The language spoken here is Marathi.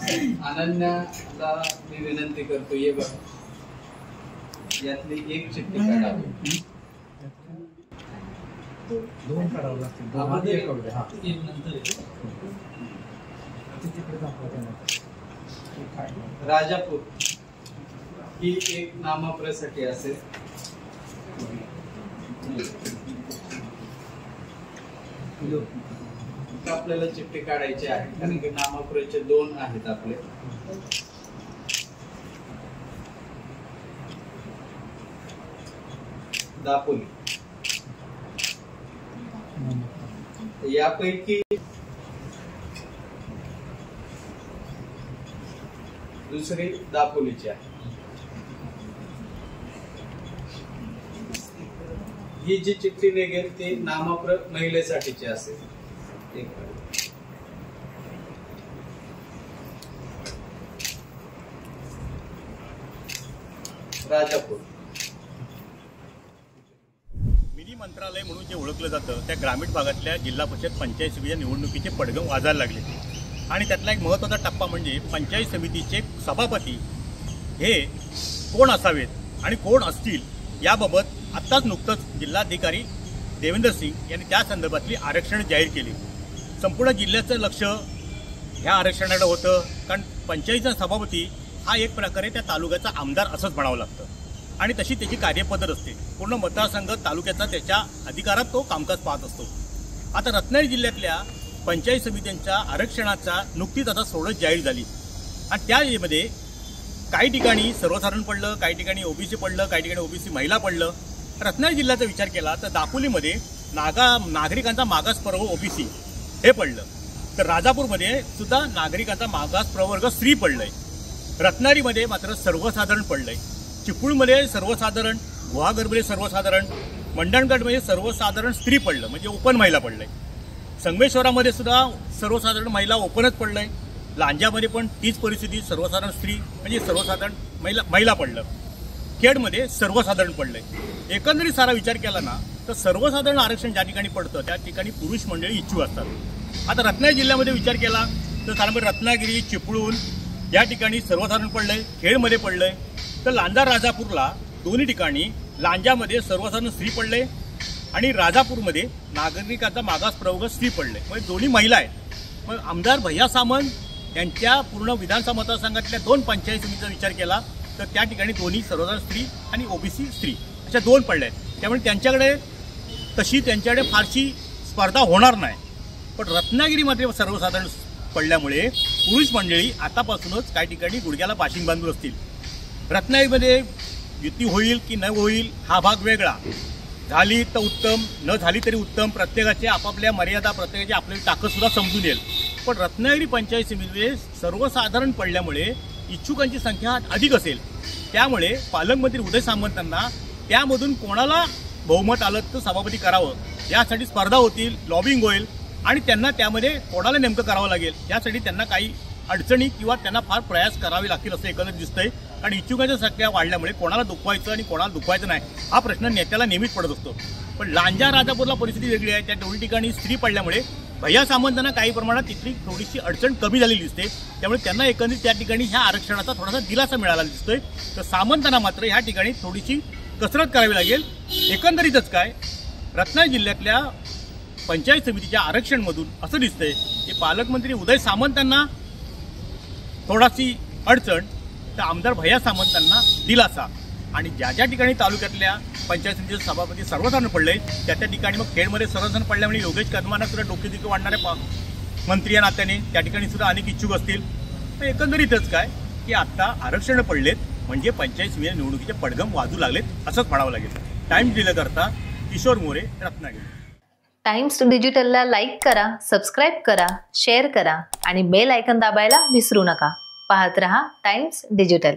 अनन्याला मी विनंती करतो, ये बघ यातली एक चिठ्ठी काढावी. दोन काढावं लागतील. राजापूर ही एक नामाप्रसाठी असेल. आपल्याला चिठ्ठी काढायची आहे कारण की नामापुराचे 2 आहेत आपले. दापोली यापैकी दुसरी दापोलीची आहे. ही जी चिठ्ठी निघेल ती नामाप्र महिलेसाठीची असेल. राजापूर मिनी मंत्रालय म्हणून जे ओळखलं जातं त्या ग्रामीण भागातल्या जिल्हा परिषद पंचायत समिती निवडणुकीचे पडघम वाजायला लागले आणि त्यातला एक महत्त्वाचा टप्पा म्हणजे पंचायत समितीचे सभापती हे कोण असावेत आणि कोण असतील याबाबत आत्ताच नुकतंच जिल्हाधिकारी देवेंद्र सिंग यांनी त्या संदर्भातली आरक्षण जाहीर केली. संपूर्ण जिल्ह्याचं लक्ष ह्या आरक्षणाकडे होतं कारण पंचायतीचा सभापती हा एक प्रकारे त्या तालुक्याचा आमदार असंच म्हणावं लागतं आणि तशी त्याची कार्यपद्धत असते. पूर्ण मतदारसंघ तालुक्याचा त्याच्या अधिकारात तो कामकाज पाहत असतो. आता रत्नागिरी जिल्ह्यातल्या पंचायत समित्यांच्या आरक्षणाचा नुकतीच आता सोडत जाहीर झाली आणि त्यामध्ये काही ठिकाणी सर्वसाधारण पडलं, काही ठिकाणी ओबीसी पडलं, काही ठिकाणी ओबीसी महिला पडलं. रत्नागिरी जिल्ह्याचा विचार केला तर दापोलीमध्ये नागरिकांचा मागास प्रवर्ग ओबीसी हे पडलं, तर राजापूरमध्ये सुद्धा नागरिकांचा मागास प्रवर्ग स्त्री पडलंय. रत्नागिरीमध्ये मात्र सर्वसाधारण पडलंय. चिपळूणमध्ये सर्वसाधारण, गुहागरमध्ये सर्वसाधारण, मंडणगडमध्ये सर्वसाधारण स्त्री पडलं म्हणजे ओपन महिला पडलंय. संगमेश्वरामध्ये सुद्धा सर्वसाधारण महिला ओपनच पडलंय. लांजामध्ये पण तीच परिस्थिती, सर्वसाधारण स्त्री म्हणजे सर्वसाधारण महिला पडलं. खेडमध्ये सर्वसाधारण पडलंय. एकंदरीत सारा विचार केला ना तर सर्वसाधारण आरक्षण ज्या ठिकाणी पडतं त्या ठिकाणी पुरुष मंडळी इच्छुक असतात. आता रत्नागिरी जिल्ह्यामध्ये विचार केला तर साधारण रत्नागिरी, चिपळूण या ठिकाणी सर्वसाधारण पडलंय, खेडमध्ये पडलंय. तर लांजा राजापूरला दोन्ही ठिकाणी लांजामध्ये सर्वसाधारण स्त्री पडलंय आणि राजापूरमध्ये नागरिकांचा मागास प्रवर्ग स्त्री पडलंय म्हणजे दोन्ही महिला आहेत. मग आमदार भैया सामंत यांच्या पूर्ण विधानसभा मतदारसंघातल्या 2 पंचायत समितीचा विचार केला तर त्या ठिकाणी दोन्ही सर्वसाधारण स्त्री आणि ओबीसी स्त्री अशा 2 पडल्या आहेत. त्यामुळे त्यांच्याकडे फारशी स्पर्धा होणार नाही. पण रत्नागिरीमध्ये सर्वसाधारण पडल्यामुळे पुरुष मंडळी आतापासूनच काही ठिकाणी गुडघ्याला पाशिंग बांधून असतील. रत्नागिरीमध्ये युती होईल की न होईल हा भाग वेगळा. झाली तर उत्तम, न झाली तरी उत्तम. प्रत्येकाचे आपापल्या मर्यादा, प्रत्येकाची आपली ताकदसुद्धा समजून येईल. पण रत्नागिरी पंचायत समितीमध्ये सर्वसाधारण पडल्यामुळे इच्छुकांची संख्या अधिक असेल. त्यामुळे पालकमंत्री उदय सामंतांना त्यामधून कोणाला बहुमत आलं तर सभापती करावं यासाठी स्पर्धा होतील, लॉबिंग होईल आणि त्यांना त्यामध्ये कोणाला नेमकं करावं लागेल यासाठी त्यांना काही अडचणी किंवा त्यांना फार प्रयास करावे लागतील असं एकंदरीत दिसतंय. कारण इच्छुकांच्या संख्या वाढल्यामुळे कोणाला दुखवायचं आणि कोणाला दुखवायचं नाही हा प्रश्न नेत्याला नेहमीच पडत असतो. पण लांजा राजापूरला परिस्थिती वेगळी आहे. त्या दोन्ही ठिकाणी स्त्री पडल्यामुळे भैया सामंतांना काही प्रमाणात तिथली थोडीशी अडचण कमी झालेली दिसते. त्यामुळे त्यांना एकंदरीत त्या ठिकाणी ह्या आरक्षणाचा थोडासा दिलासा मिळाला दिसतोय. तर सामंतांना मात्र ह्या ठिकाणी थोडीशी कसरत करावी लागेल. एकंदरीतच काय रत्नागिरी जिल्ह्यातल्या पंचायत समितीच्या आरक्षणमधून असं दिसतंय की पालकमंत्री उदय सामंतांना थोडाशी अडचण तर आमदार भैया सामंतांना दिलासा. आणि ज्या ज्या ठिकाणी तालुक्यातल्या पंचायत समितीचे सभापती सर्वसाधारण पडले त्या ठिकाणी मग खेडमध्ये सर्वसाधारण पडल्यामुळे योगेश कदमांना सुद्धा डोकेदुखी वाढणाऱ्या मंत्री या नात्याने त्या ठिकाणी सुद्धा अनेक इच्छुक असतील. तर एकंदरीतच काय की आता आरक्षण पडलेत म्हणजे पंचायत समिती निवडणुकीचे पडघम वाजू लागलेत असंच म्हणावं लागेल. टाइम्स डिजिटलकरता किशोर मोरे, रत्नागिरी. टाइम्स डिजिटलला लाईक करा, सबस्क्राईब करा, शेअर करा आणि बेल आयकॉन दाबायला विसरू नका. पाहत रहा टाइम्स डिजिटल.